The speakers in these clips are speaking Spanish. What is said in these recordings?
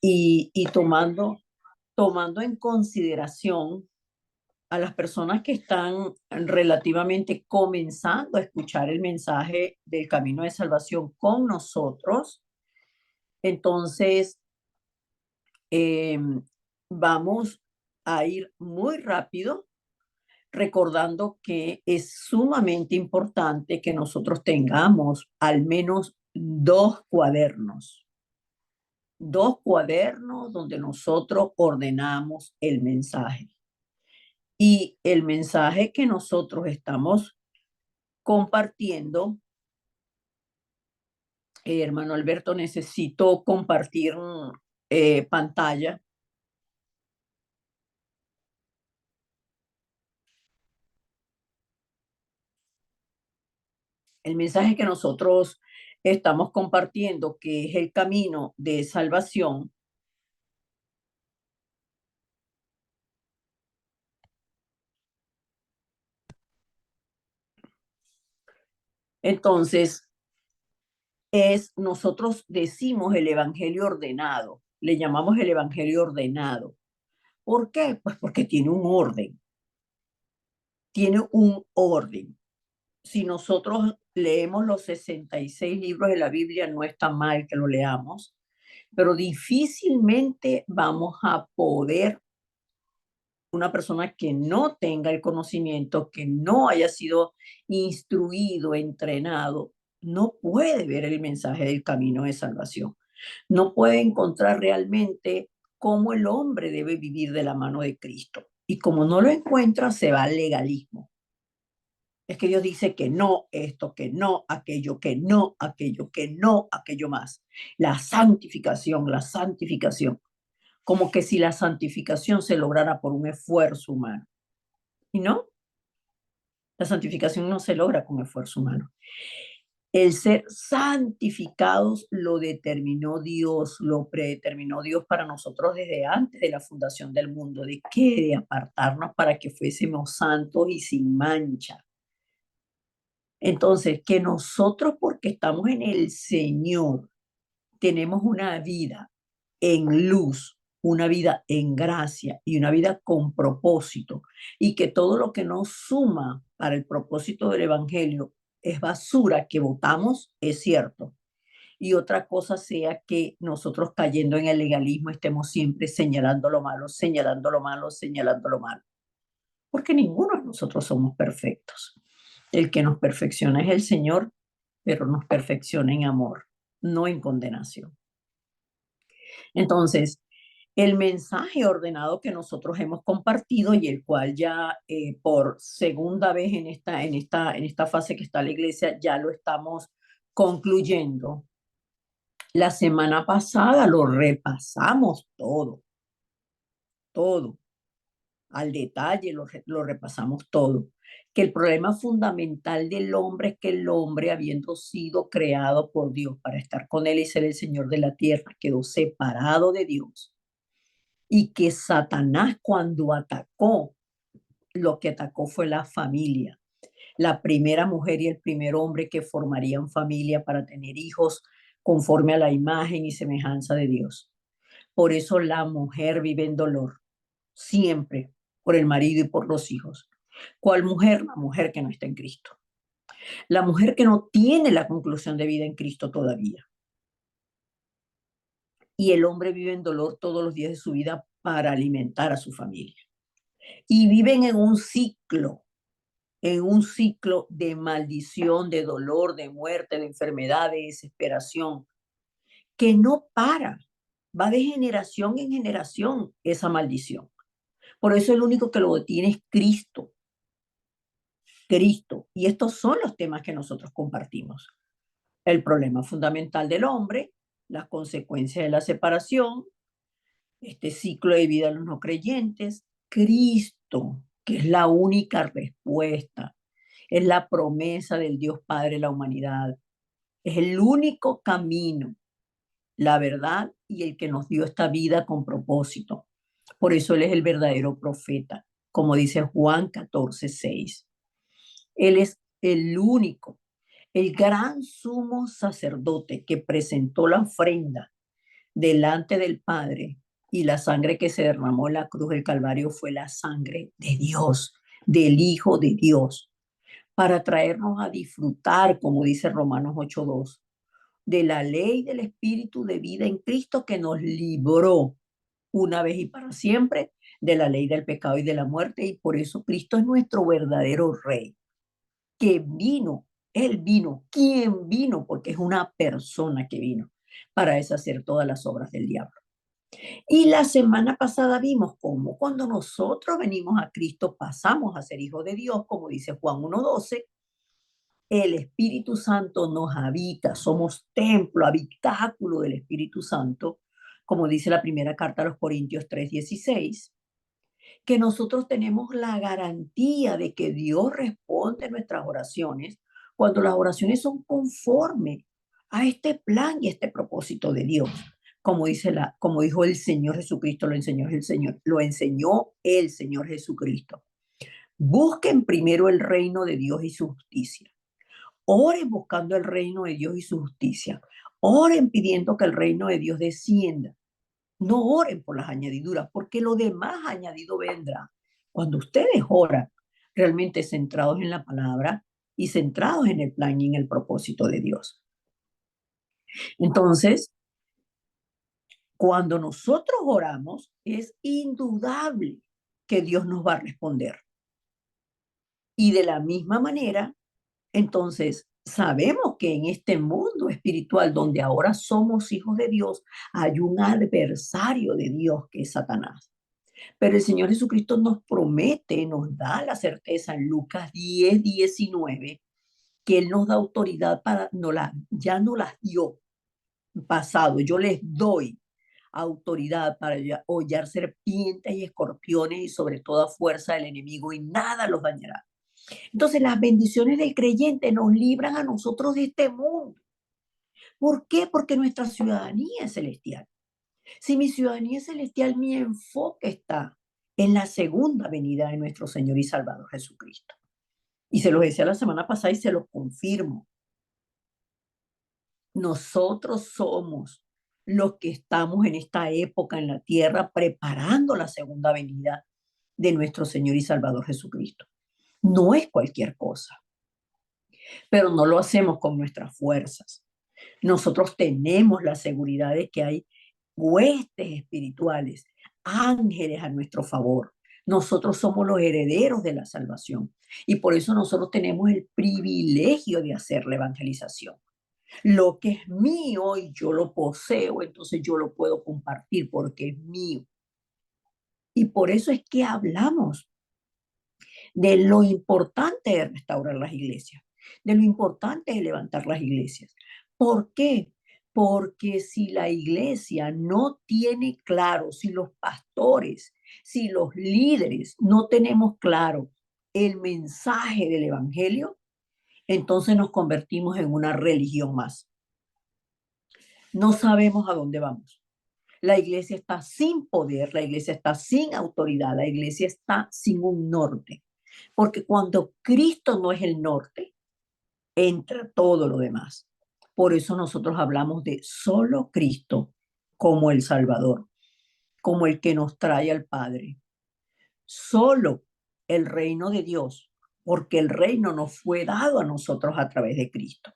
y tomando en consideración a las personas que están relativamente comenzando a escuchar el mensaje del camino de salvación con nosotros. Entonces, eh, vamos a ir muy rápido, recordando que es sumamente importante que nosotros tengamos al menos dos cuadernos donde nosotros ordenamos el mensaje. Y el mensaje que nosotros estamos compartiendo, hermano Alberto, necesito compartir pantalla. El mensaje que nosotros estamos compartiendo, que es el camino de salvación. Entonces, nosotros decimos el evangelio ordenado, le llamamos el evangelio ordenado. ¿Por qué? Pues porque tiene un orden. Si nosotros leemos los 66 libros de la Biblia, no está mal que lo leamos, pero difícilmente vamos a poder, una persona que no tenga el conocimiento, que no haya sido instruido, entrenado, no puede ver el mensaje del camino de salvación. No puede encontrar realmente cómo el hombre debe vivir de la mano de Cristo. Y como no lo encuentra, se va al legalismo. Es que Dios dice que no, esto, que no, aquello, que no, aquello, que no, aquello más. La santificación, la santificación. Como que si la santificación se lograra por un esfuerzo humano. Y no, la santificación no se logra con esfuerzo humano. El ser santificados lo determinó Dios, lo predeterminó Dios para nosotros desde antes de la fundación del mundo. ¿De qué? De apartarnos para que fuésemos santos y sin mancha. Entonces, que nosotros, porque estamos en el Señor, tenemos una vida en luz, una vida en gracia y una vida con propósito, y que todo lo que nos suma para el propósito del Evangelio es basura que votamos, es cierto. Y otra cosa sea que nosotros cayendo en el legalismo estemos siempre señalando lo malo, señalando lo malo, señalando lo malo, porque ninguno de nosotros somos perfectos. El que nos perfecciona es el Señor, pero nos perfecciona en amor, no en condenación. Entonces, el mensaje ordenado que nosotros hemos compartido y el cual ya por segunda vez en esta fase que está la iglesia ya lo estamos concluyendo. La semana pasada lo repasamos todo, al detalle lo repasamos todo. Que el problema fundamental del hombre es que el hombre, habiendo sido creado por Dios para estar con él y ser el Señor de la tierra, quedó separado de Dios. Y que Satanás, cuando atacó, lo que atacó fue la familia, la primera mujer y el primer hombre que formarían familia para tener hijos conforme a la imagen y semejanza de Dios. Por eso la mujer vive en dolor, siempre, por el marido y por los hijos. ¿Cuál mujer? La mujer que no está en Cristo. La mujer que no tiene la conclusión de vida en Cristo todavía. Y el hombre vive en dolor todos los días de su vida para alimentar a su familia. Y viven en un ciclo de maldición, de dolor, de muerte, de enfermedad, de desesperación, que no para. Va de generación en generación esa maldición. Por eso el único que lo detiene es Cristo. Cristo. Y estos son los temas que nosotros compartimos. El problema fundamental del hombre, las consecuencias de la separación, este ciclo de vida de los no creyentes, Cristo, que es la única respuesta, es la promesa del Dios Padre de la humanidad, es el único camino, la verdad y el que nos dio esta vida con propósito. Por eso Él es el verdadero profeta, como dice Juan 14:6. Él es el único, el gran sumo sacerdote que presentó la ofrenda delante del Padre, y la sangre que se derramó en la cruz del Calvario fue la sangre de Dios, del Hijo de Dios, para traernos a disfrutar, como dice Romanos 8:2, de la ley del Espíritu de vida en Cristo que nos libró una vez y para siempre de la ley del pecado y de la muerte. Y por eso Cristo es nuestro verdadero Rey, que vino, Él vino. ¿Quién vino? Porque es una persona que vino para deshacer todas las obras del diablo. Y la semana pasada vimos cómo cuando nosotros venimos a Cristo pasamos a ser hijos de Dios, como dice Juan 1:12, el Espíritu Santo nos habita, somos templo, habitáculo del Espíritu Santo, como dice la primera carta a los Corintios 3:16, que nosotros tenemos la garantía de que Dios responde nuestras oraciones cuando las oraciones son conforme a este plan y este propósito de Dios. Como dijo el Señor Jesucristo, lo enseñó el Señor Jesucristo. Busquen primero el reino de Dios y su justicia. Oren buscando el reino de Dios y su justicia. Oren pidiendo que el reino de Dios descienda. No oren por las añadiduras, porque lo demás añadido vendrá. Cuando ustedes oran realmente centrados en la palabra y centrados en el plan y en el propósito de Dios. Entonces, cuando nosotros oramos, es indudable que Dios nos va a responder. Y de la misma manera, entonces, sabemos que en este mundo espiritual donde ahora somos hijos de Dios, hay un adversario de Dios que es Satanás. Pero el Señor Jesucristo nos promete, nos da la certeza en Lucas 10:19, que Él nos da autoridad para, ya no las dio pasado, yo les doy autoridad para hollar serpientes y escorpiones y sobre toda fuerza del enemigo y nada los dañará. Entonces las bendiciones del creyente nos libran a nosotros de este mundo. ¿Por qué? Porque nuestra ciudadanía es celestial. Si mi ciudadanía es celestial, mi enfoque está en la segunda venida de nuestro Señor y Salvador Jesucristo. Y se lo decía la semana pasada y se lo confirmo. Nosotros somos los que estamos en esta época en la tierra preparando la segunda venida de nuestro Señor y Salvador Jesucristo. No es cualquier cosa, pero no lo hacemos con nuestras fuerzas. Nosotros tenemos la seguridad de que hay huestes espirituales, ángeles a nuestro favor. Nosotros somos los herederos de la salvación y por eso nosotros tenemos el privilegio de hacer la evangelización. Lo que es mío y yo lo poseo, entonces yo lo puedo compartir porque es mío. Y por eso es que hablamos de lo importante de restaurar las iglesias, de lo importante de levantar las iglesias. ¿Por qué? Porque si la iglesia no tiene claro, si los pastores, si los líderes no tenemos claro el mensaje del evangelio, entonces nos convertimos en una religión más. No sabemos a dónde vamos. La iglesia está sin poder, la iglesia está sin autoridad, la iglesia está sin un norte. Porque cuando Cristo no es el norte, entra todo lo demás. Por eso nosotros hablamos de solo Cristo como el Salvador, como el que nos trae al Padre. Solo el reino de Dios, porque el reino nos fue dado a nosotros a través de Cristo.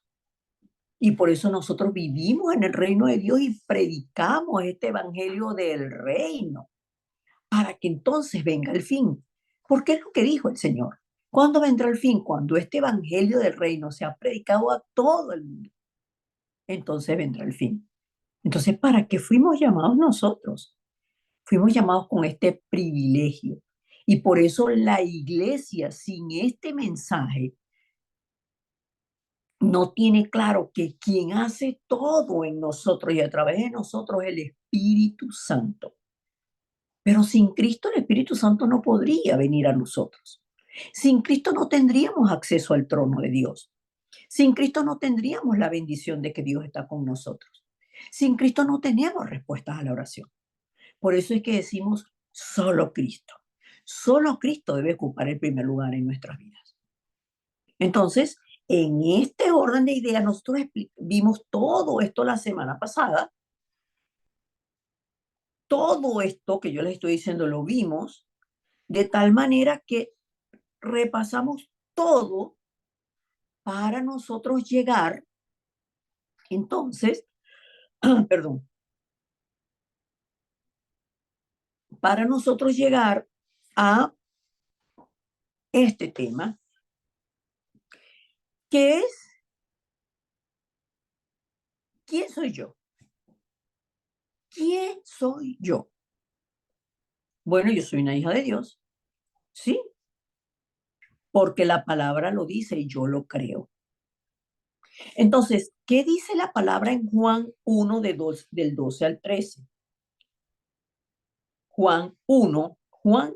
Y por eso nosotros vivimos en el reino de Dios y predicamos este evangelio del reino, para que entonces venga el fin. Porque es lo que dijo el Señor. ¿Cuándo vendrá el fin? Cuando este evangelio del reino sea predicado a todo el mundo. Entonces vendrá el fin. Entonces, ¿para qué fuimos llamados nosotros? Fuimos llamados con este privilegio. Y por eso la iglesia sin este mensaje no tiene claro que quien hace todo en nosotros y a través de nosotros es el Espíritu Santo. Pero sin Cristo el Espíritu Santo no podría venir a nosotros. Sin Cristo no tendríamos acceso al trono de Dios. Sin Cristo no tendríamos la bendición de que Dios está con nosotros. Sin Cristo no tenemos respuestas a la oración. Por eso es que decimos solo Cristo. Solo Cristo debe ocupar el primer lugar en nuestras vidas. Entonces, en este orden de ideas, nosotros vimos todo esto la semana pasada todo esto que yo les estoy diciendo lo vimos de tal manera que repasamos todo para nosotros llegar, entonces, perdón, para nosotros llegar a este tema, que es, ¿quién soy yo? ¿Quién soy yo? Bueno, yo soy una hija de Dios, ¿sí? Porque la palabra lo dice y yo lo creo. Entonces, ¿qué dice la palabra en Juan 1 del 12 al 13? Juan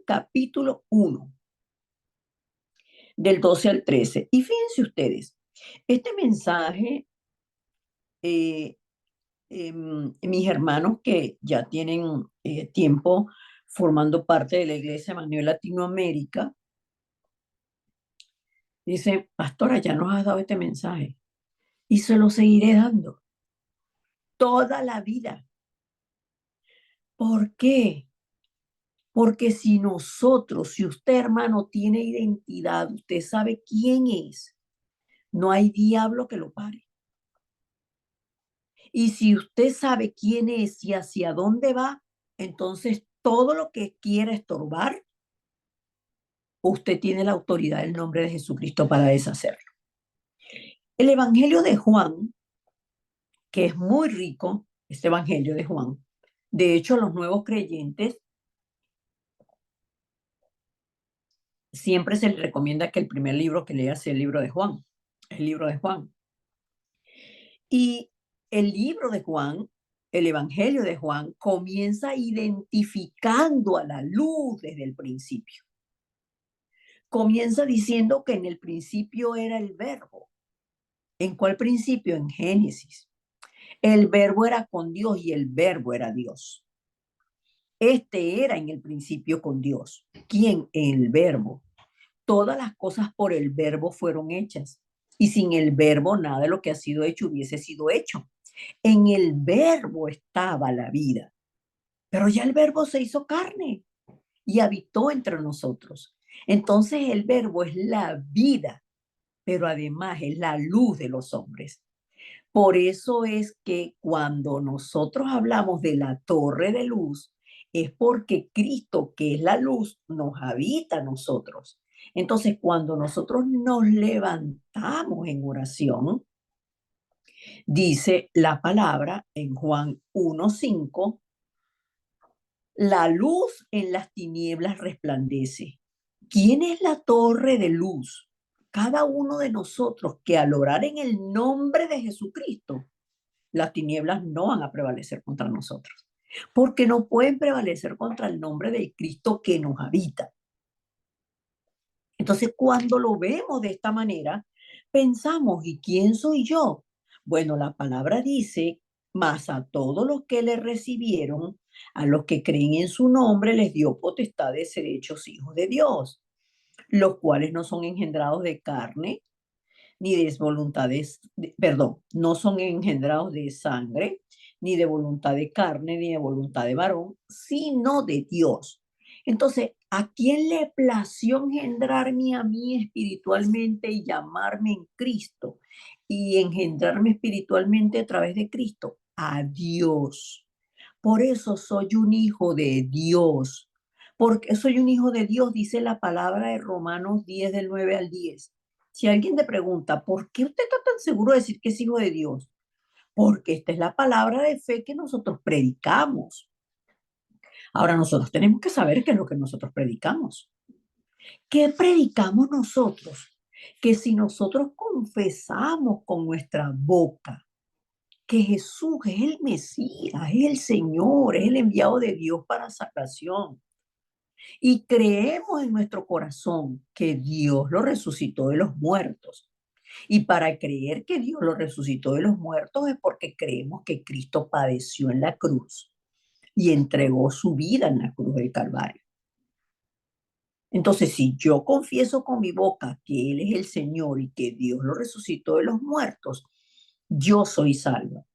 capítulo 1, del 12 al 13. Y fíjense ustedes, este mensaje, eh, mis hermanos que ya tienen tiempo formando parte de la Iglesia Manuel Latinoamérica, dicen, pastora, ya nos has dado este mensaje y se lo seguiré dando toda la vida. ¿Por qué? Porque si usted, hermano, tiene identidad, usted sabe quién es, no hay diablo que lo pare. Y si usted sabe quién es y hacia dónde va, entonces todo lo que quiera estorbar, usted tiene la autoridad del nombre de Jesucristo para deshacerlo. El Evangelio de Juan, que es muy rico, este Evangelio de Juan, de hecho, a los nuevos creyentes siempre se les recomienda que el primer libro que lea sea el libro de Juan, el libro de Juan. Y el libro de Juan, el Evangelio de Juan, comienza identificando a la luz desde el principio. Comienza diciendo que en el principio era el verbo. ¿En cuál principio? En Génesis. El verbo era con Dios y el verbo era Dios. Este era en el principio con Dios. ¿Quién? El verbo. Todas las cosas por el verbo fueron hechas. Y sin el verbo nada de lo que ha sido hecho hubiese sido hecho. En el verbo estaba la vida. Pero ya el verbo se hizo carne y habitó entre nosotros. Entonces el verbo es la vida, pero además es la luz de los hombres. Por eso es que cuando nosotros hablamos de la torre de luz, es porque Cristo, que es la luz, nos habita a nosotros. Entonces, cuando nosotros nos levantamos en oración, dice la palabra en Juan 1:5, la luz en las tinieblas resplandece. ¿Quién es la torre de luz? Cada uno de nosotros que al orar en el nombre de Jesucristo, las tinieblas no van a prevalecer contra nosotros, porque no pueden prevalecer contra el nombre de Cristo que nos habita. Entonces, cuando lo vemos de esta manera, pensamos, ¿y quién soy yo? Bueno, la palabra dice, mas a todos los que le recibieron, a los que creen en su nombre, les dio potestad de ser hechos hijos de Dios, los cuales no son engendrados de carne, ni de voluntades, perdón, no son engendrados de sangre, ni de voluntad de carne, ni de voluntad de varón, sino de Dios. Entonces, ¿a quién le plació engendrarme a mí espiritualmente y llamarme en Cristo? Y engendrarme espiritualmente a través de Cristo. A Dios. Por eso soy un hijo de Dios. Porque soy un hijo de Dios, dice la palabra de Romanos 10, del 9 al 10. Si alguien te pregunta, ¿por qué usted está tan seguro de decir que es hijo de Dios? Porque esta es la palabra de fe que nosotros predicamos. Ahora nosotros tenemos que saber qué es lo que nosotros predicamos. ¿Qué predicamos nosotros? Que si nosotros confesamos con nuestra boca que Jesús es el Mesías, es el Señor, es el enviado de Dios para salvación, y creemos en nuestro corazón que Dios lo resucitó de los muertos. Y para creer que Dios lo resucitó de los muertos es porque creemos que Cristo padeció en la cruz y entregó su vida en la cruz del Calvario. Entonces, si yo confieso con mi boca que Él es el Señor y que Dios lo resucitó de los muertos, yo soy salvo.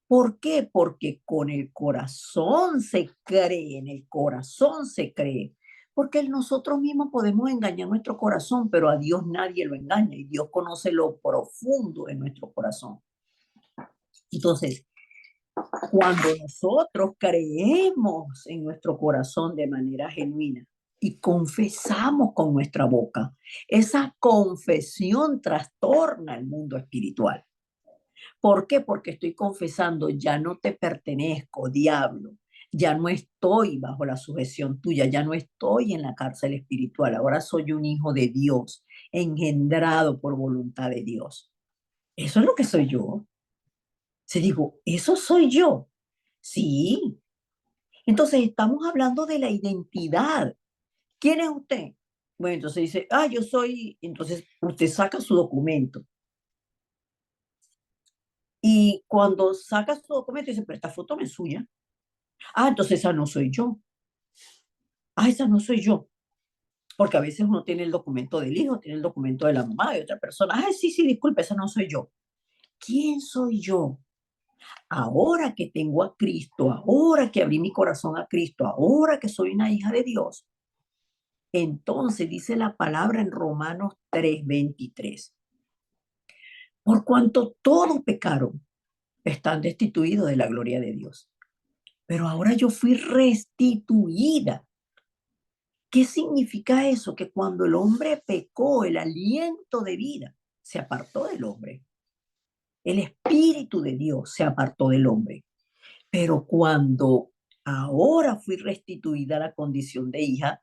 ¿Por qué? Porque con el corazón se cree, en el corazón se cree. Porque nosotros mismos podemos engañar nuestro corazón, pero a Dios nadie lo engaña y Dios conoce lo profundo de nuestro corazón. Entonces, cuando nosotros creemos en nuestro corazón de manera genuina y confesamos con nuestra boca, esa confesión trastorna el mundo espiritual. ¿Por qué? Porque estoy confesando, ya no te pertenezco, diablo. Ya no estoy bajo la sujeción tuya, ya no estoy en la cárcel espiritual. Ahora soy un hijo de Dios, engendrado por voluntad de Dios. Eso es lo que soy yo. Se digo, eso soy yo. Sí. Entonces estamos hablando de la identidad. ¿Quién es usted? Bueno, entonces dice, yo soy, entonces usted saca su documento. Y cuando saca su documento dice, pero esta foto no es suya. Entonces esa no soy yo. Esa no soy yo. Porque a veces uno tiene el documento del hijo, tiene el documento de la mamá, de otra persona. Sí, sí, disculpe, esa no soy yo. ¿Quién soy yo? Ahora que tengo a Cristo, ahora que abrí mi corazón a Cristo, ahora que soy una hija de Dios, entonces dice la palabra en Romanos 3:23. Por cuanto todos pecaron, están destituidos de la gloria de Dios. Pero ahora yo fui restituida. ¿Qué significa eso? Que cuando el hombre pecó, el aliento de vida se apartó del hombre. El Espíritu de Dios se apartó del hombre. Pero cuando ahora fui restituida a la condición de hija,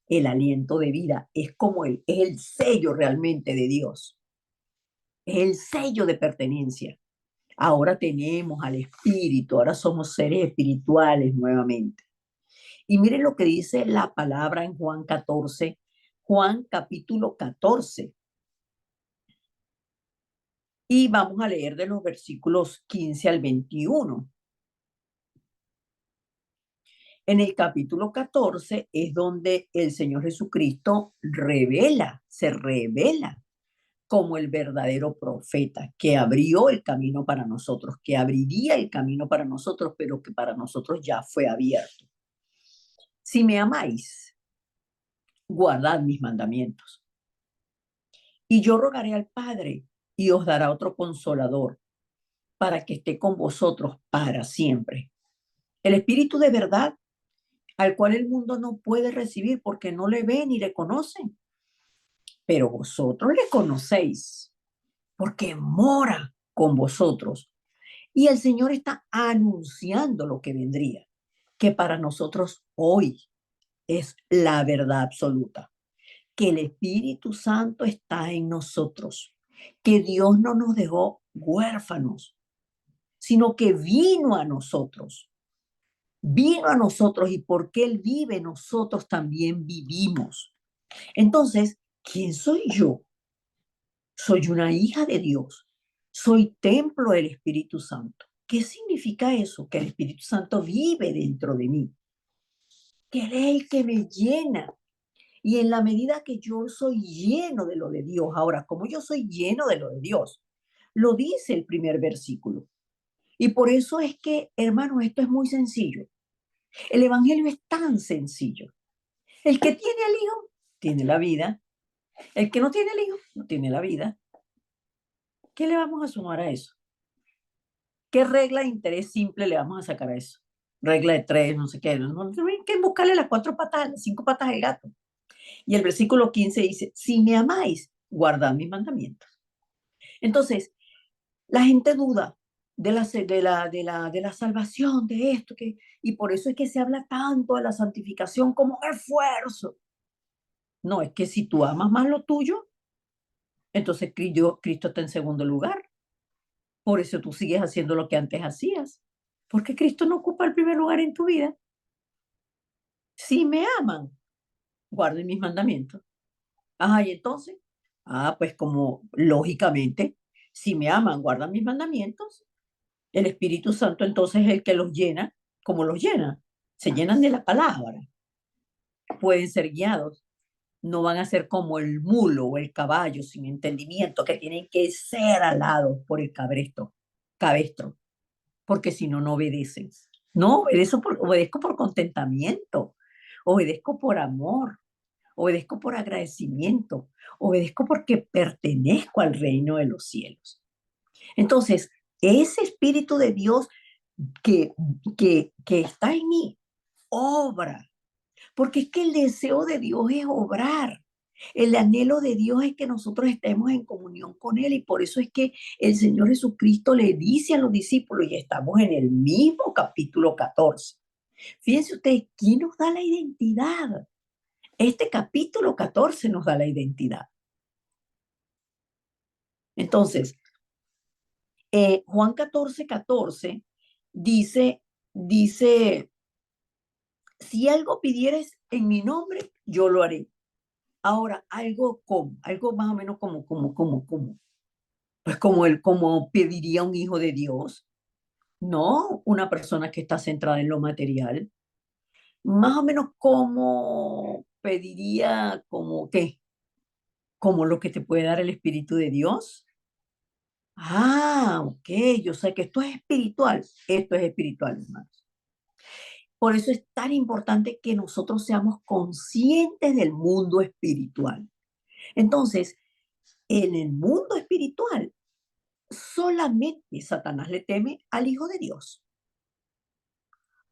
el aliento de vida es como es el sello realmente de Dios. Es el sello de pertenencia. Ahora tenemos al Espíritu, ahora somos seres espirituales nuevamente. Y miren lo que dice la palabra en Juan 14, Juan capítulo 14. Y vamos a leer de los versículos 15 al 21. En el capítulo 14 es donde el Señor Jesucristo se revela como el verdadero profeta, que abrió el camino para nosotros, que abriría el camino para nosotros, pero que para nosotros ya fue abierto. Si me amáis, guardad mis mandamientos. Y yo rogaré al Padre y os dará otro consolador para que esté con vosotros para siempre. El Espíritu de verdad, al cual el mundo no puede recibir porque no le ve ni le conoce, pero vosotros le conocéis porque mora con vosotros. Y el Señor está anunciando lo que vendría, que para nosotros hoy es la verdad absoluta, que el Espíritu Santo está en nosotros, que Dios no nos dejó huérfanos, sino que vino a nosotros y porque Él vive, nosotros también vivimos. Entonces, ¿quién soy yo? Soy una hija de Dios, soy templo del Espíritu Santo. ¿Qué significa eso? Que el Espíritu Santo vive dentro de mí, que Él es el que me llena. Y en la medida que yo soy lleno de lo de Dios, ahora, como yo soy lleno de lo de Dios, lo dice el primer versículo. Y por eso es que, hermano, esto es muy sencillo. El Evangelio es tan sencillo. El que tiene al Hijo, tiene la vida. El que no tiene al Hijo, no tiene la vida. ¿Qué le vamos a sumar a eso? ¿Qué regla de interés simple le vamos a sacar a eso? Regla de tres, no sé qué. No hay que buscarle las cuatro patas, las cinco patas del gato. Y el versículo 15 dice, si me amáis, guardad mis mandamientos. Entonces, la gente duda de la salvación, de esto, y por eso es que se habla tanto de la santificación como esfuerzo. No, es que si tú amas más lo tuyo, entonces Cristo está en segundo lugar. Por eso tú sigues haciendo lo que antes hacías. Porque Cristo no ocupa el primer lugar en tu vida. Si me aman, guarden mis mandamientos. Y entonces, pues como lógicamente, si me aman, guardan mis mandamientos, el Espíritu Santo entonces es el que los llena, como los llena. Se llenan de la palabra. Pueden ser guiados. No van a ser como el mulo o el caballo sin entendimiento que tienen que ser alados por el cabestro. porque si no, no obedecen. No, obedezco por contentamiento, obedezco por amor, obedezco por agradecimiento, obedezco porque pertenezco al reino de los cielos. Entonces, ese Espíritu de Dios que, que está en mí, obra, porque es que el deseo de Dios es obrar. El anhelo de Dios es que nosotros estemos en comunión con Él y por eso es que el Señor Jesucristo le dice a los discípulos, y estamos en el mismo capítulo 14. Fíjense ustedes, ¿quién nos da la identidad? Este capítulo 14 nos da la identidad. Entonces, Juan 14:14 dice, si algo pidieres en mi nombre, yo lo haré. Ahora, algo más o menos como, pues como pediría un hijo de Dios, no una persona que está centrada en lo material, más o menos como pediría, como qué, como lo que te puede dar el Espíritu de Dios. Ah, ok, yo sé que esto es espiritual, hermanos. Por eso es tan importante que nosotros seamos conscientes del mundo espiritual. Entonces, en el mundo espiritual, solamente Satanás le teme al Hijo de Dios.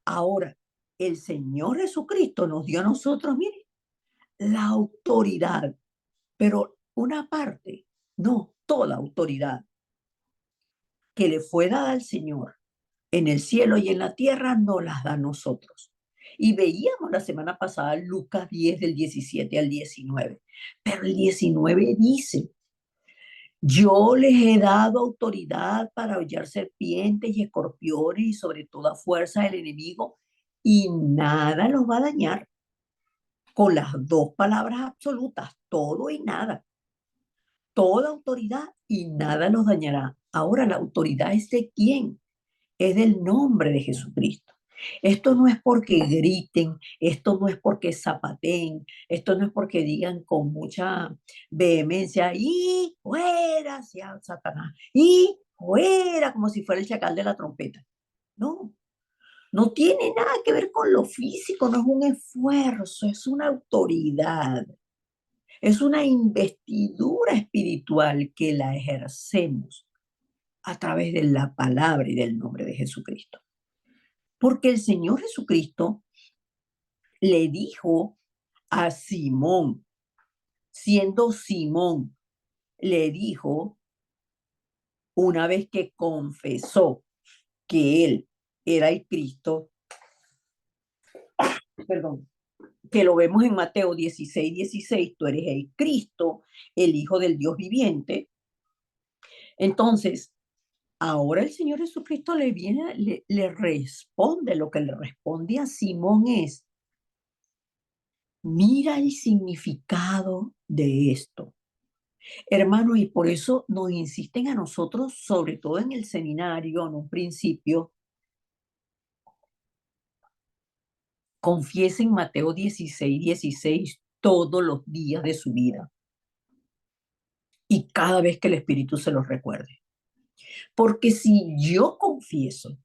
Ahora, el Señor Jesucristo nos dio a nosotros, mire, la autoridad, pero una parte, no toda autoridad que le fue dada al Señor en el cielo y en la tierra, no las da a nosotros. Y veíamos la semana pasada Lucas 10 del 17 al 19, pero el 19 dice, yo les he dado autoridad para hollar serpientes y escorpiones y sobre toda fuerza del enemigo y nada los va a dañar. Con las dos palabras absolutas, todo y nada. Toda autoridad y nada los dañará. Ahora, ¿la autoridad es de quién? Es del nombre de Jesucristo. Esto no es porque griten, esto no es porque zapateen, esto no es porque digan con mucha vehemencia, y fuera sea Satanás, y fuera, como si fuera el chacal de la trompeta. No, no tiene nada que ver con lo físico, no es un esfuerzo, es una autoridad, es una investidura espiritual que la ejercemos a través de la palabra y del nombre de Jesucristo. Porque el Señor Jesucristo le dijo a Simón, siendo Simón, le dijo una vez que confesó que él era el Cristo, perdón, que lo vemos en Mateo 16:16, tú eres el Cristo, el Hijo del Dios viviente. Entonces, ahora el Señor Jesucristo le viene, le responde, lo que le responde a Simón es, mira el significado de esto. Hermano, y por eso nos insisten a nosotros, sobre todo en el seminario, en un principio, confiesen Mateo 16:16 todos los días de su vida y cada vez que el Espíritu se los recuerde. Porque si yo confieso,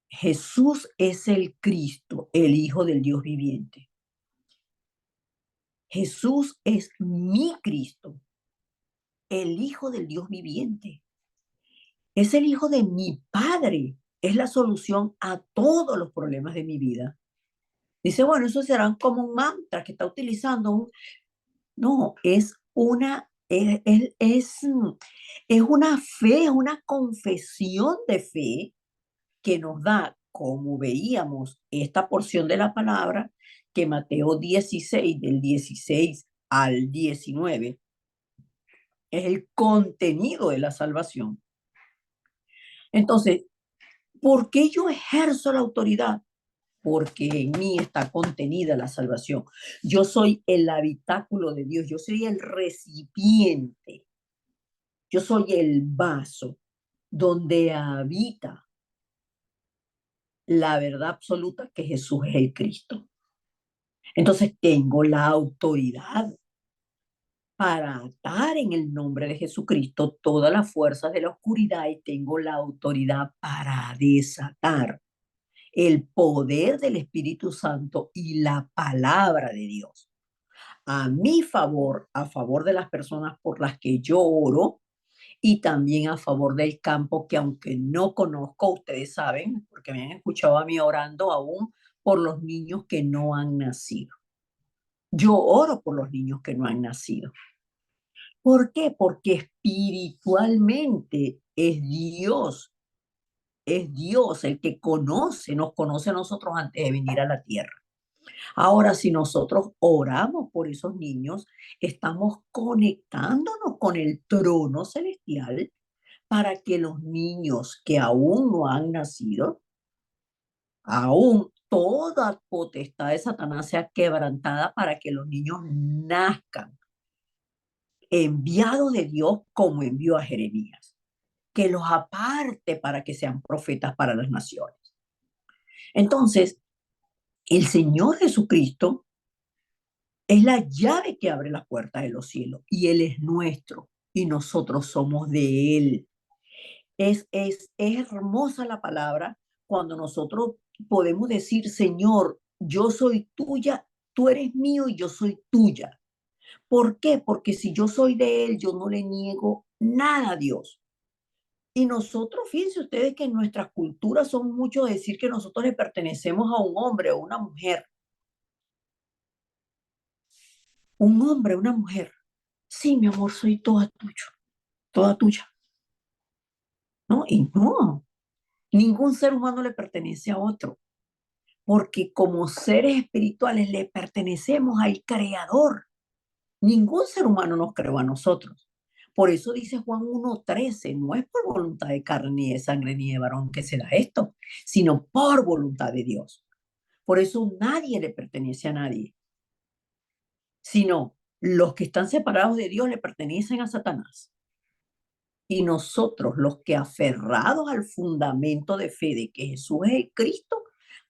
Jesús es el Cristo, el Hijo del Dios viviente. Jesús es mi Cristo, el Hijo del Dios viviente. Es el Hijo de mi Padre. Es la solución a todos los problemas de mi vida. Dice, bueno, eso será como un mantra que está utilizando. No, es una fe, es una confesión de fe que nos da, como veíamos esta porción de la palabra, que Mateo 16, del 16 al 19, es el contenido de la salvación. Entonces, ¿por qué yo ejerzo la autoridad? Porque en mí está contenida la salvación. Yo soy el habitáculo de Dios, yo soy el recipiente, yo soy el vaso donde habita la verdad absoluta que Jesús es el Cristo. Entonces tengo la autoridad para atar en el nombre de Jesucristo todas las fuerzas de la oscuridad y tengo la autoridad para desatar el poder del Espíritu Santo y la palabra de Dios a mi favor, a favor de las personas por las que yo oro y también a favor del campo que aunque no conozco, ustedes saben, porque me han escuchado a mí orando aún por los niños que no han nacido. Yo oro por los niños que no han nacido. ¿Por qué? Porque espiritualmente es Dios el que conoce, nos conoce a nosotros antes de venir a la tierra. Ahora, si nosotros oramos por esos niños, estamos conectándonos con el trono celestial para que los niños que aún no han nacido, aún toda potestad de Satanás sea quebrantada para que los niños nazcan enviados de Dios como envió a Jeremías, que los aparte para que sean profetas para las naciones. Entonces, el Señor Jesucristo es la llave que abre las puertas de los cielos y Él es nuestro y nosotros somos de Él. Es hermosa la palabra cuando nosotros podemos decir, Señor, yo soy tuya, tú eres mío y yo soy tuya. ¿Por qué? Porque si yo soy de Él, yo no le niego nada a Dios. Y nosotros, fíjense ustedes que en nuestras culturas son mucho decir que nosotros le pertenecemos a un hombre o una mujer. Un hombre, una mujer. Sí, mi amor, soy toda tuya, ¿no? Y no, ningún ser humano le pertenece a otro, porque como seres espirituales le pertenecemos al Creador. Ningún ser humano nos creó a nosotros. Por eso dice Juan 1:13, no es por voluntad de carne, ni de sangre, ni de varón que se da esto, sino por voluntad de Dios. Por eso nadie le pertenece a nadie, sino los que están separados de Dios le pertenecen a Satanás. Y nosotros, los que aferrados al fundamento de fe de que Jesús es el Cristo,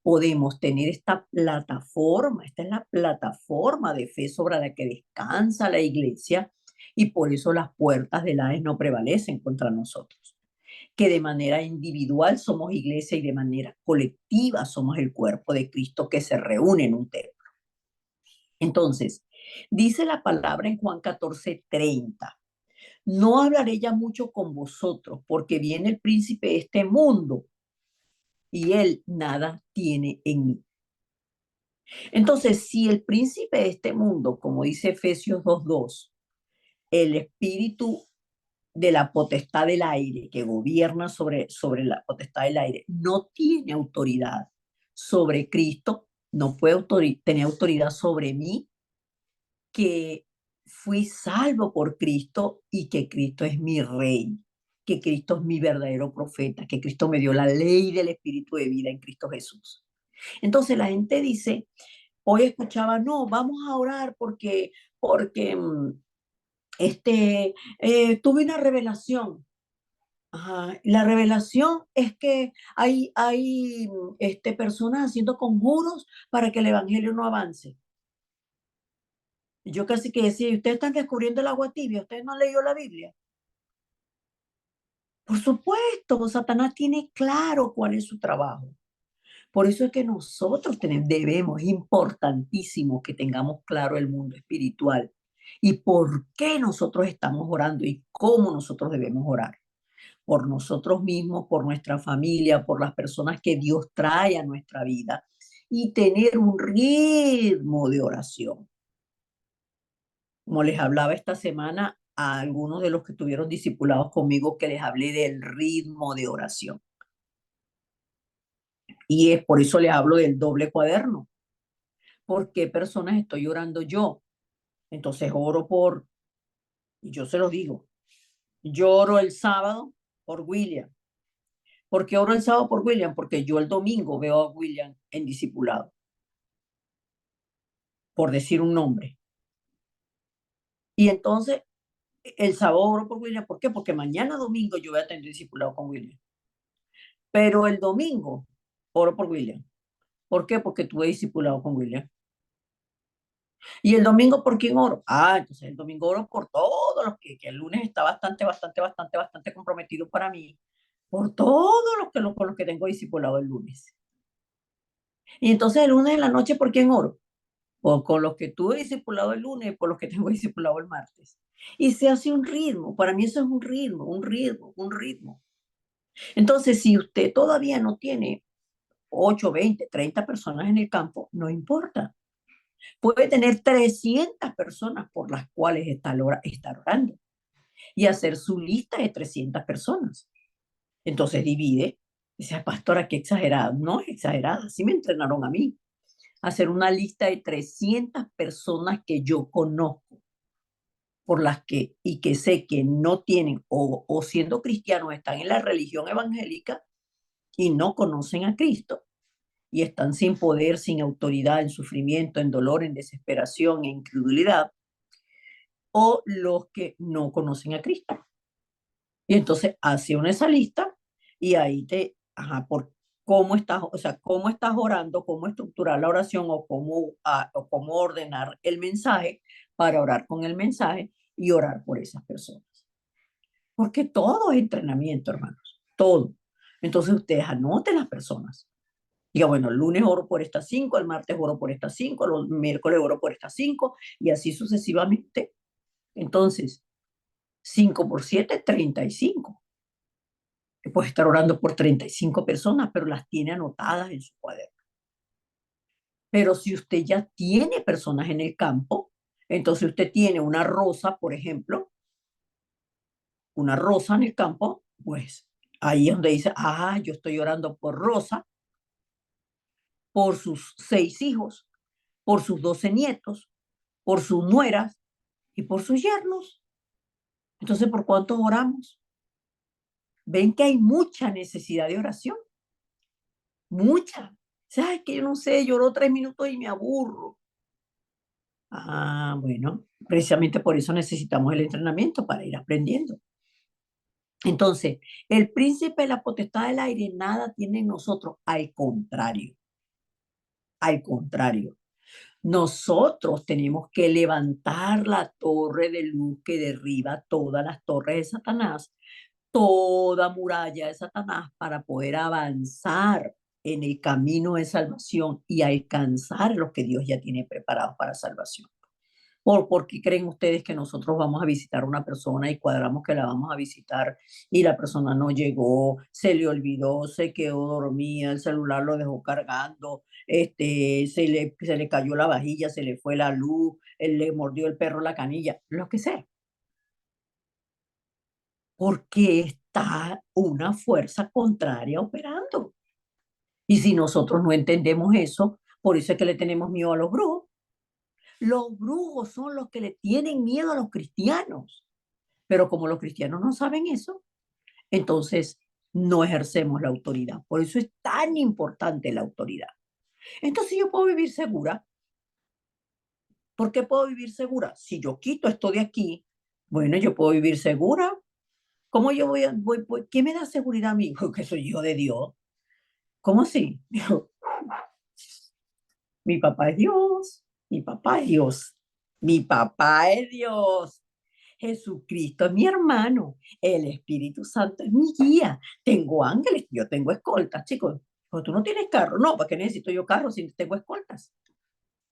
podemos tener esta plataforma, esta es la plataforma de fe sobre la que descansa la iglesia y por eso las puertas del Hades no prevalecen contra nosotros. Que de manera individual somos iglesia y de manera colectiva somos el cuerpo de Cristo que se reúne en un templo. Entonces, dice la palabra en Juan 14:30. No hablaré ya mucho con vosotros, porque viene el príncipe de este mundo y él nada tiene en mí. Entonces, si el príncipe de este mundo, como dice Efesios 2:2, el espíritu de la potestad del aire que gobierna sobre la potestad del aire, no tiene autoridad sobre Cristo, no puede tener autoridad sobre mí, que fui salvo por Cristo y que Cristo es mi rey, que Cristo es mi verdadero profeta, que Cristo me dio la ley del espíritu de vida en Cristo Jesús. Entonces la gente dice, hoy escuchaba, no, vamos a orar porque tuve una revelación. Ajá, la revelación es que hay personas haciendo conjuros para que el evangelio no avance. Yo casi que decía, ¿y ustedes están descubriendo el agua tibia? ¿Ustedes no han leído la Biblia? Por supuesto, Satanás tiene claro cuál es su trabajo. Por eso es que nosotros debemos, es importantísimo que tengamos claro el mundo espiritual y por qué nosotros estamos orando y cómo nosotros debemos orar. Por nosotros mismos, por nuestra familia, por las personas que Dios trae a nuestra vida y tener un ritmo de oración. Como les hablaba esta semana a algunos de los que estuvieron discipulados conmigo, que les hablé del ritmo de oración. Y es por eso les hablo del doble cuaderno. ¿Por qué personas estoy orando yo? Entonces oro y yo se los digo, yo oro el sábado por William. ¿Por qué oro el sábado por William? Porque yo el domingo veo a William en discipulado, por decir un nombre. Y entonces el sábado oro por William. ¿Por qué? Porque mañana domingo yo voy a tener discipulado con William. Pero el domingo oro por William. ¿Por qué? Porque tuve discipulado con William. ¿Y el domingo por quién oro? Ah, entonces el domingo oro por todos los que el lunes está bastante comprometido para mí, por todos los que, con los que tengo discipulado el lunes. Y entonces el lunes en la noche, ¿por quién oro? O con los que tuve discipulado el lunes, por los que tengo discipulado el martes. Y se hace un ritmo, para mí eso es un ritmo, un ritmo, un ritmo. Entonces, si usted todavía no tiene 8, 20, 30 personas en el campo, no importa. Puede tener 300 personas por las cuales está orando y hacer su lista de 300 personas. Entonces divide. Dice, pastora, qué exagerada. No es exagerada, así me entrenaron a mí. Hacer una lista de 300 personas que yo conozco, por las que, y que sé que no tienen, o siendo cristianos, están en la religión evangélica y no conocen a Cristo, y están sin poder, sin autoridad, en sufrimiento, en dolor, en desesperación, en incredulidad, o los que no conocen a Cristo. Y entonces hace una esa lista y ahí por cómo estás, o sea, cómo estás orando, cómo estructurar la oración o cómo ordenar el mensaje para orar con el mensaje y orar por esas personas. Porque todo es entrenamiento, hermanos, todo. Entonces ustedes anoten las personas. Diga, bueno, el lunes oro por estas 5, el martes oro por estas 5, el miércoles oro por estas 5 y así sucesivamente. Entonces, 5 por 7, 35. Puede estar orando por 35 personas, pero las tiene anotadas en su cuaderno. Pero si usted ya tiene personas en el campo, entonces usted tiene una rosa, por ejemplo, una rosa en el campo, pues ahí es donde dice, yo estoy orando por Rosa, por sus 6 hijos, por sus 12 nietos, por sus nueras y por sus yernos. Entonces, ¿por cuántos oramos? Ven que hay mucha necesidad de oración, mucha. ¿Sabes que yo no sé? Lloro 3 minutos y me aburro. Bueno, precisamente por eso necesitamos el entrenamiento para ir aprendiendo. Entonces, el príncipe de la potestad del aire nada tiene en nosotros, al contrario, al contrario. Nosotros tenemos que levantar la torre de luz que derriba todas las torres de Satanás, toda muralla de Satanás para poder avanzar en el camino de salvación y alcanzar lo que Dios ya tiene preparado para salvación. ¿Por qué creen ustedes que nosotros vamos a visitar a una persona y cuadramos que la vamos a visitar y la persona no llegó, se le olvidó, se quedó dormida, el celular lo dejó cargando, se le cayó la vajilla, se le fue la luz, él le mordió el perro la canilla, lo que sea? Porque está una fuerza contraria operando. Y si nosotros no entendemos eso, por eso es que le tenemos miedo a los brujos. Los brujos son los que le tienen miedo a los cristianos. Pero como los cristianos no saben eso, entonces no ejercemos la autoridad. Por eso es tan importante la autoridad. Entonces yo puedo vivir segura. ¿Por qué puedo vivir segura? Si yo quito esto de aquí, bueno, yo puedo vivir segura. ¿Cómo yo qué me da seguridad a mí? Porque soy hijo de Dios. ¿Cómo así? Dijo, mi papá es Dios, mi papá es Dios, mi papá es Dios. Jesucristo es mi hermano, el Espíritu Santo es mi guía. Tengo ángeles, yo tengo escoltas, chicos. Pero tú no tienes carro, no, ¿para qué necesito yo carro si tengo escoltas?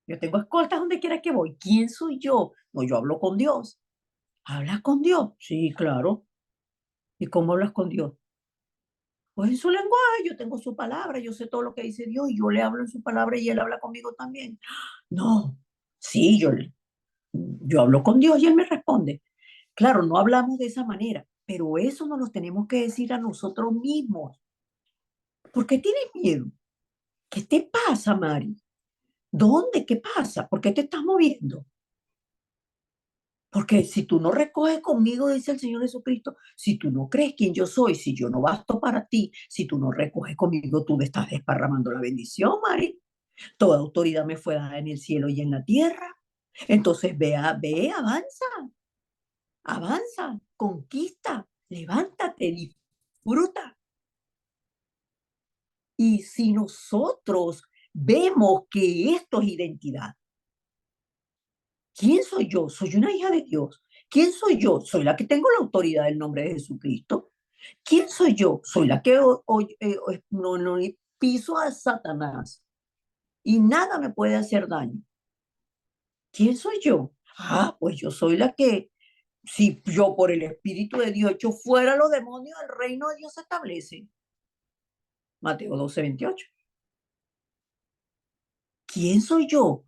Yo tengo escoltas donde quiera que voy. ¿Quién soy yo? No, yo hablo con Dios. ¿Hablas con Dios? Sí, claro. ¿Y cómo hablas con Dios? Pues en su lenguaje, yo tengo su palabra, yo sé todo lo que dice Dios y yo le hablo en su palabra y él habla conmigo también. No, sí, yo hablo con Dios y él me responde. Claro, no hablamos de esa manera, pero eso nos lo tenemos que decir a nosotros mismos. ¿Por qué tienes miedo? ¿Qué te pasa, Mari? ¿Dónde? ¿Qué pasa? ¿Por qué te estás moviendo? Porque si tú no recoges conmigo, dice el Señor Jesucristo, si tú no crees quién yo soy, si yo no basto para ti, si tú no recoges conmigo, tú me estás desparramando la bendición, Mari. Toda autoridad me fue dada en el cielo y en la tierra. Entonces ve, avanza, avanza, conquista, levántate, disfruta. Y si nosotros vemos que esto es identidad, ¿Quién soy yo? Soy una hija de Dios. ¿Quién soy yo? Soy la que tengo la autoridad del nombre de Jesucristo. ¿Quién soy yo? Soy la que no piso a Satanás y nada me puede hacer daño. ¿Quién soy yo? Ah, pues yo soy la que, si yo por el Espíritu de Dios echo fuera a los demonios, el reino de Dios se establece. Mateo 12:28. ¿Quién soy yo?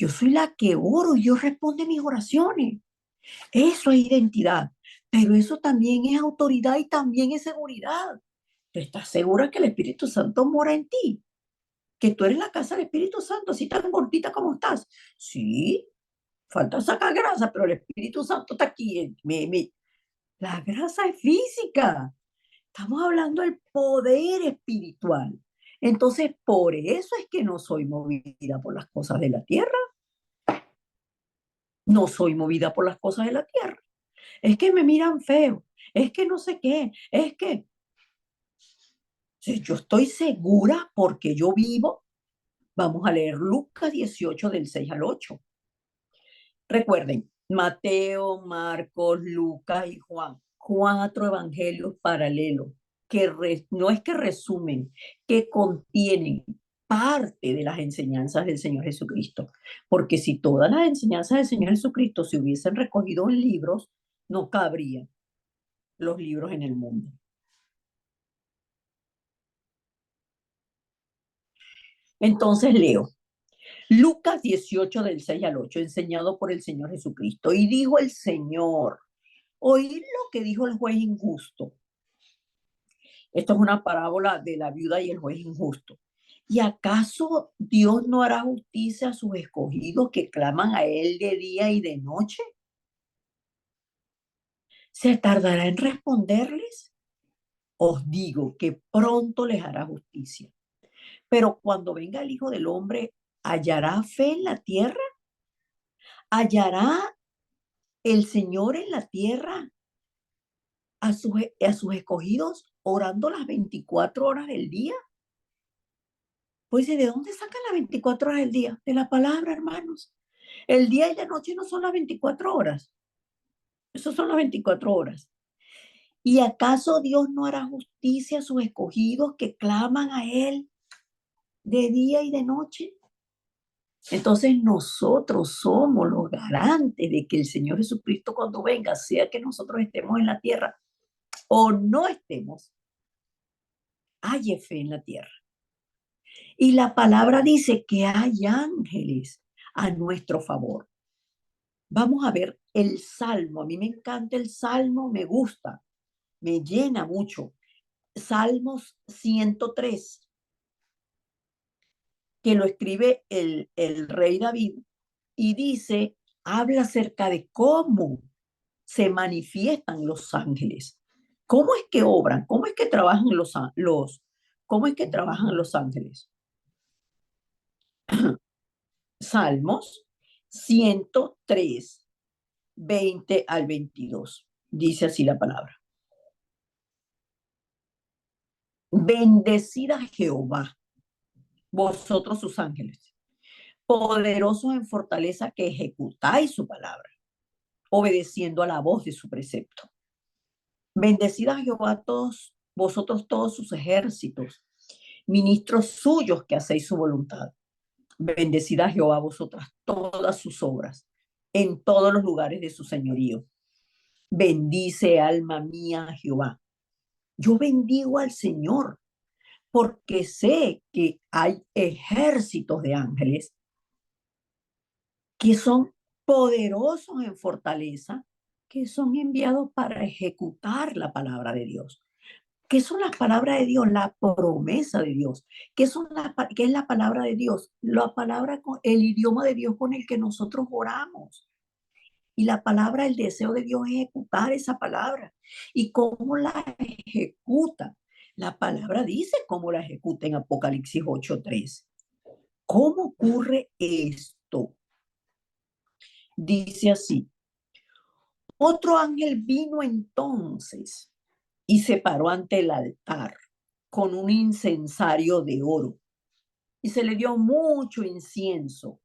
Yo soy la que oro y Dios responde mis oraciones. Eso es identidad, pero eso también es autoridad y también es seguridad. ¿Tú estás segura que el Espíritu Santo mora en ti? Que tú eres la casa del Espíritu Santo, así tan gordita como estás. Sí, falta sacar grasa, pero el Espíritu Santo está aquí. La grasa es física. Estamos hablando del poder espiritual. Entonces, por eso es que no soy movida por las cosas de la tierra. No soy movida por las cosas de la tierra. Es que me miran feo. Es que no sé qué. Es que si yo estoy segura porque yo vivo. Vamos a leer Lucas 18 del 6 al 8. Recuerden, Mateo, Marcos, Lucas y Juan, cuatro evangelios paralelos que no es que resumen, que contienen parte de las enseñanzas del Señor Jesucristo. Porque si todas las enseñanzas del Señor Jesucristo se hubiesen recogido en libros, no cabrían los libros en el mundo. Entonces leo Lucas 18 del 6 al 8, enseñado por el Señor Jesucristo. Y dijo el Señor, oíd lo que dijo el juez injusto. Esto es una parábola de la viuda y el juez injusto. ¿Y acaso Dios no hará justicia a sus escogidos que claman a Él de día y de noche? ¿Se tardará en responderles? Os digo que pronto les hará justicia. Pero cuando venga el Hijo del Hombre, ¿hallará fe en la tierra? ¿Hallará el Señor en la tierra a sus escogidos orando las 24 horas del día? Pues ¿de dónde sacan las 24 horas del día? De la palabra, hermanos. El día y la noche no son las 24 horas. Eso son las 24 horas. ¿Y acaso Dios no hará justicia a sus escogidos que claman a Él de día y de noche? Entonces nosotros somos los garantes de que el Señor Jesucristo cuando venga, sea que nosotros estemos en la tierra o no estemos, haya fe en la tierra. Y la palabra dice que hay ángeles a nuestro favor. Vamos a ver el Salmo. A mí me encanta el Salmo, me gusta, me llena mucho. Salmos 103, que lo escribe el rey David y dice, habla acerca de cómo se manifiestan los ángeles. ¿Cómo es que obran? ¿Cómo es que trabajan cómo es que trabajan los ángeles? Salmos 103, 20 al 22. Dice así la palabra. Bendecid a Jehová, vosotros sus ángeles, poderosos en fortaleza que ejecutáis su palabra, obedeciendo a la voz de su precepto. Bendecid a Jehová todos, vosotros todos sus ejércitos, ministros suyos que hacéis su voluntad. Bendecid a Jehová vosotras todas sus obras, en todos los lugares de su señorío. Bendice alma mía a Jehová. Yo bendigo al Señor porque sé que hay ejércitos de ángeles que son poderosos en fortaleza, que son enviados para ejecutar la palabra de Dios. ¿Qué son las palabras de Dios? La promesa de Dios. ¿Qué es la palabra de Dios? La palabra, el idioma de Dios con el que nosotros oramos. Y la palabra, el deseo de Dios es ejecutar esa palabra. ¿Y cómo la ejecuta? La palabra dice cómo la ejecuta en Apocalipsis 8:3. ¿Cómo ocurre esto? Dice así, otro ángel vino entonces y se paró ante el altar con un incensario de oro y se le dio mucho incienso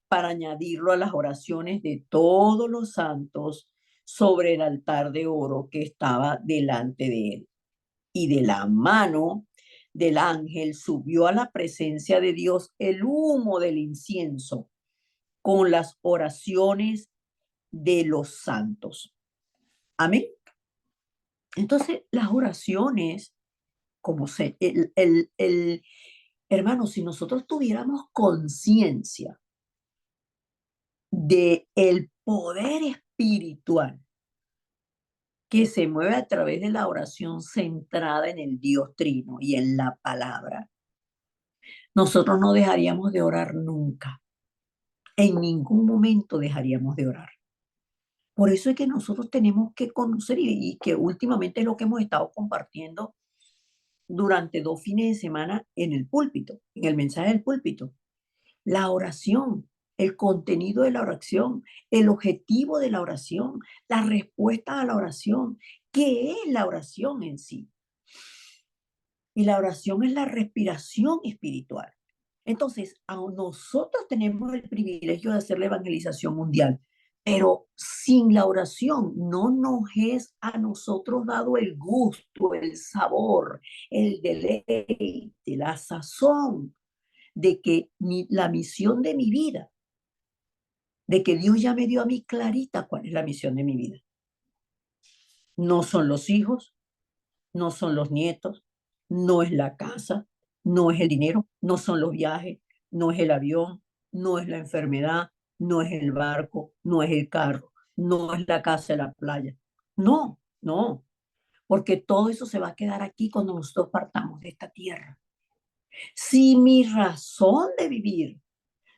para añadirlo a las oraciones de todos los santos sobre el altar de oro que estaba delante de él. Y de la mano del ángel subió a la presencia de Dios el humo del incienso con las oraciones de los santos. Amén. Entonces, las oraciones, como se, hermano, si nosotros tuviéramos conciencia de el poder espiritual que se mueve a través de la oración centrada en el Dios Trino y en la palabra, nosotros no dejaríamos de orar nunca. En ningún momento dejaríamos de orar. Por eso es que nosotros tenemos que conocer y que últimamente es lo que hemos estado compartiendo durante 2 fines de semana en el púlpito, en el mensaje del púlpito. La oración, el contenido de la oración, el objetivo de la oración, la respuesta a la oración. ¿Qué es la oración en sí? Y la oración es la respiración espiritual. Entonces, nosotros tenemos el privilegio de hacer la evangelización mundial, pero sin la oración no nos es a nosotros dado el gusto, el sabor, el deleite, la sazón de que la misión de mi vida, de que Dios ya me dio a mí clarita cuál es la misión de mi vida. No son los hijos, no son los nietos, no es la casa, no es el dinero, no son los viajes, no es el avión, no es la enfermedad, no es el barco, no es el carro, no es la casa de la playa. No, no, porque todo eso se va a quedar aquí cuando nosotros partamos de esta tierra. Si mi razón de vivir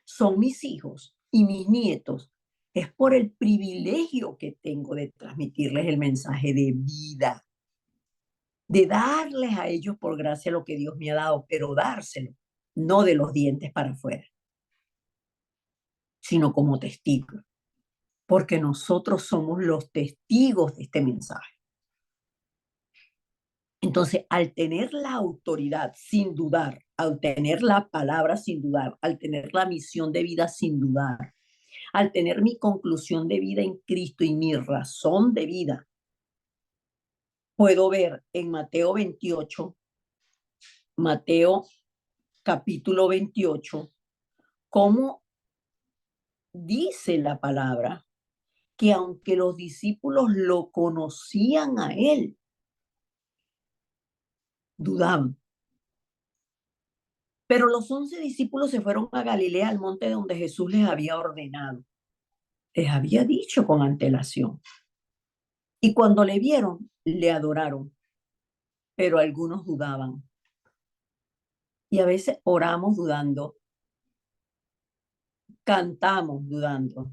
son mis hijos y mis nietos, es por el privilegio que tengo de transmitirles el mensaje de vida, de darles a ellos por gracia lo que Dios me ha dado, pero dárselo, no de los dientes para afuera, sino como testigos, porque nosotros somos los testigos de este mensaje. Entonces, al tener la autoridad sin dudar, al tener la palabra sin dudar, al tener la misión de vida sin dudar, al tener mi conclusión de vida en Cristo y mi razón de vida, puedo ver en Mateo 28, Mateo capítulo 28, cómo dice la palabra que aunque los discípulos lo conocían a él, dudaban. Pero los 11 discípulos se fueron a Galilea, al monte donde Jesús les había ordenado. Les había dicho con antelación. Y cuando le vieron, le adoraron, pero algunos dudaban. Y a veces oramos dudando, cantamos dudando,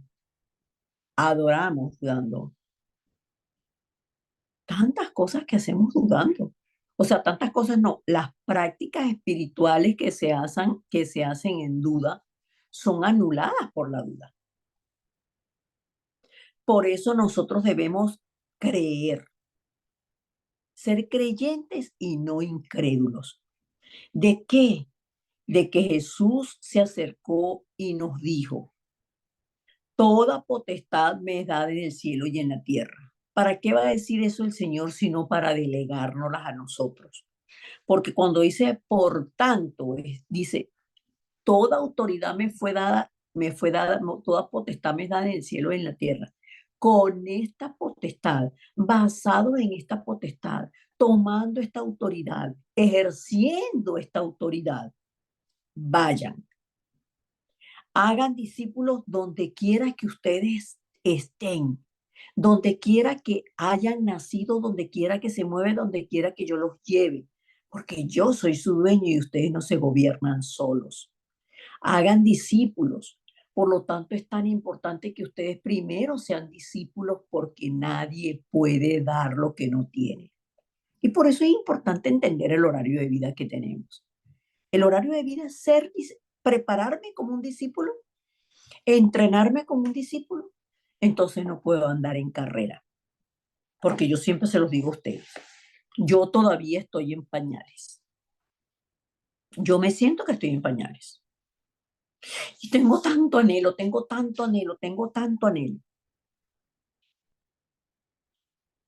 adoramos dudando. Tantas cosas que hacemos dudando. O sea, tantas cosas no. Las prácticas espirituales que se hacen en duda son anuladas por la duda. Por eso nosotros debemos creer, ser creyentes y no incrédulos. ¿De qué? De que Jesús se acercó y nos dijo, toda potestad me es dada en el cielo y en la tierra. ¿Para qué va a decir eso el Señor sino para delegárnoslas a nosotros? Porque cuando dice por tanto, dice, toda autoridad me fue dada, toda potestad me es dada en el cielo y en la tierra. Con esta potestad, basado en esta potestad, tomando esta autoridad, ejerciendo esta autoridad, vayan, hagan discípulos donde quiera que ustedes estén, donde quiera que hayan nacido, donde quiera que se muevan, donde quiera que yo los lleve, porque yo soy su dueño y ustedes no se gobiernan solos. Hagan discípulos. Por lo tanto, es tan importante que ustedes primero sean discípulos porque nadie puede dar lo que no tiene. Y por eso es importante entender el horario de vida que tenemos. El horario de vida es prepararme como un discípulo, entrenarme como un discípulo. Entonces no puedo andar en carrera, porque yo siempre se los digo a ustedes. Yo todavía estoy en pañales. Yo me siento que estoy en pañales. Y tengo tanto anhelo, tengo tanto anhelo, tengo tanto anhelo.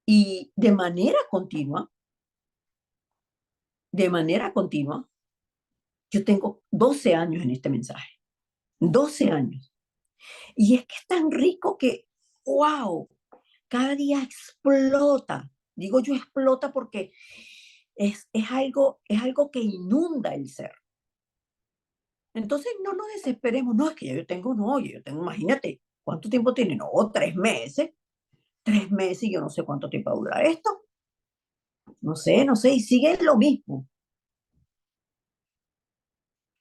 Y de manera continua, yo tengo 12 años en este mensaje, 12 años. Y es que es tan rico que, wow, cada día explota. Digo yo explota porque es algo que inunda el ser. Entonces no nos desesperemos, no, es que ya yo tengo, no, yo tengo, imagínate, ¿cuánto tiempo tiene? No, 3 meses, 3 meses y yo no sé cuánto tiempo va a durar esto, no sé, y sigue lo mismo,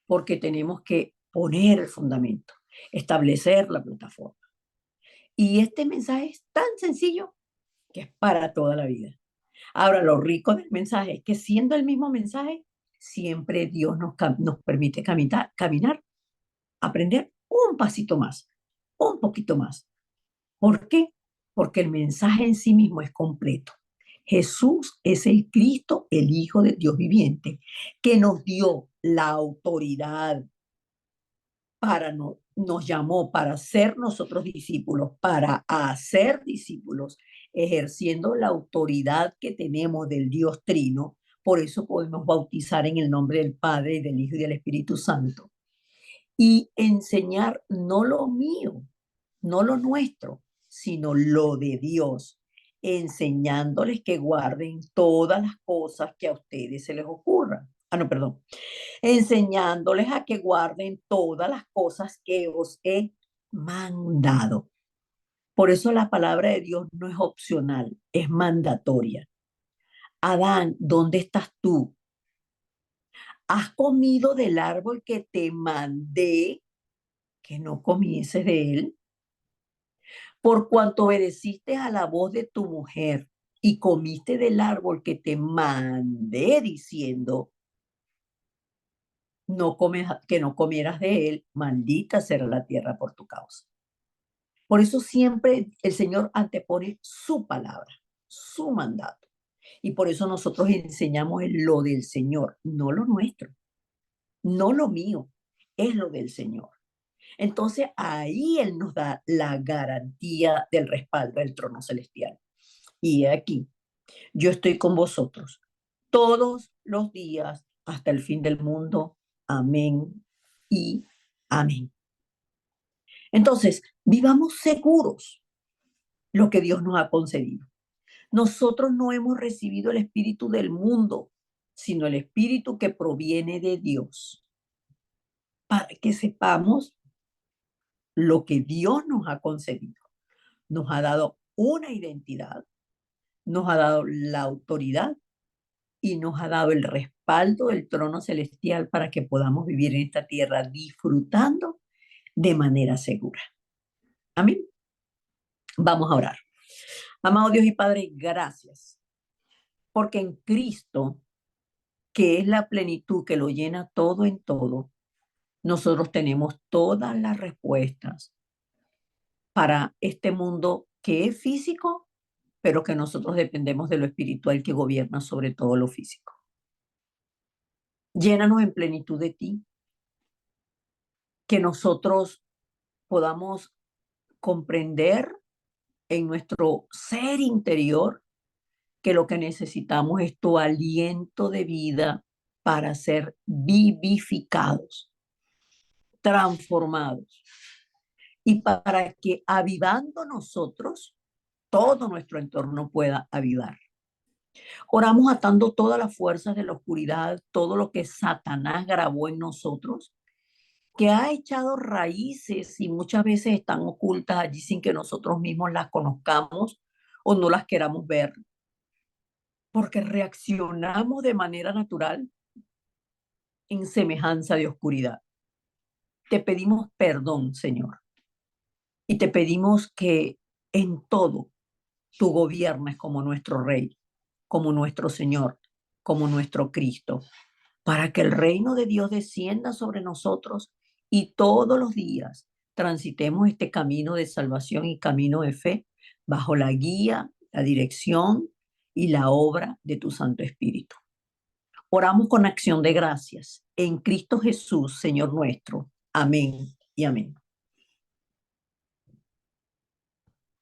porque tenemos que poner el fundamento, establecer la plataforma. Y este mensaje es tan sencillo que es para toda la vida. Ahora, lo rico del mensaje es que siendo el mismo mensaje, siempre Dios nos permite caminar, aprender un pasito más, un poquito más. ¿Por qué? Porque el mensaje en sí mismo es completo. Jesús es el Cristo, el Hijo de Dios viviente, que nos dio la autoridad nos llamó para ser nosotros discípulos, para hacer discípulos, ejerciendo la autoridad que tenemos del Dios Trino. Por eso podemos bautizar en el nombre del Padre, del Hijo y del Espíritu Santo. Y enseñar no lo mío, no lo nuestro, sino lo de Dios, enseñándoles que guarden todas las cosas que a ustedes se les ocurran. Ah, no, perdón. Enseñándoles a que guarden todas las cosas que os he mandado. Por eso la palabra de Dios no es opcional, es mandatoria. Adán, ¿dónde estás tú? ¿Has comido del árbol que te mandé que no comieses de él? Por cuanto obedeciste a la voz de tu mujer y comiste del árbol que te mandé diciendo, que no comieras de él, maldita será la tierra por tu causa. Por eso siempre el Señor antepone su palabra, su mandato. Y por eso nosotros enseñamos lo del Señor, no lo nuestro, no lo mío, es lo del Señor. Entonces ahí Él nos da la garantía del respaldo del trono celestial. Y aquí, yo estoy con vosotros todos los días hasta el fin del mundo. Amén y amén. Entonces, vivamos seguros lo que Dios nos ha concedido. Nosotros no hemos recibido el espíritu del mundo, sino el espíritu que proviene de Dios, para que sepamos lo que Dios nos ha concedido. Nos ha dado una identidad, nos ha dado la autoridad y nos ha dado el respaldo del trono celestial para que podamos vivir en esta tierra disfrutando de manera segura. Amén. Vamos a orar. Amado Dios y Padre, gracias, porque en Cristo, que es la plenitud que lo llena todo en todo, nosotros tenemos todas las respuestas para este mundo que es físico, pero que nosotros dependemos de lo espiritual que gobierna sobre todo lo físico. Llénanos en plenitud de ti, que nosotros podamos comprender en nuestro ser interior que lo que necesitamos es tu aliento de vida para ser vivificados, transformados y para que avivando nosotros, todo nuestro entorno pueda avivar. Oramos atando todas las fuerzas de la oscuridad, todo lo que Satanás grabó en nosotros, que ha echado raíces y muchas veces están ocultas allí sin que nosotros mismos las conozcamos o no las queramos ver, porque reaccionamos de manera natural en semejanza de oscuridad. Te pedimos perdón, Señor, y te pedimos que en todo tú gobiernes como nuestro Rey, como nuestro Señor, como nuestro Cristo, para que el reino de Dios descienda sobre nosotros y todos los días transitemos este camino de salvación y camino de fe bajo la guía, la dirección y la obra de tu Santo Espíritu. Oramos con acción de gracias en Cristo Jesús, Señor nuestro. Amén y amén.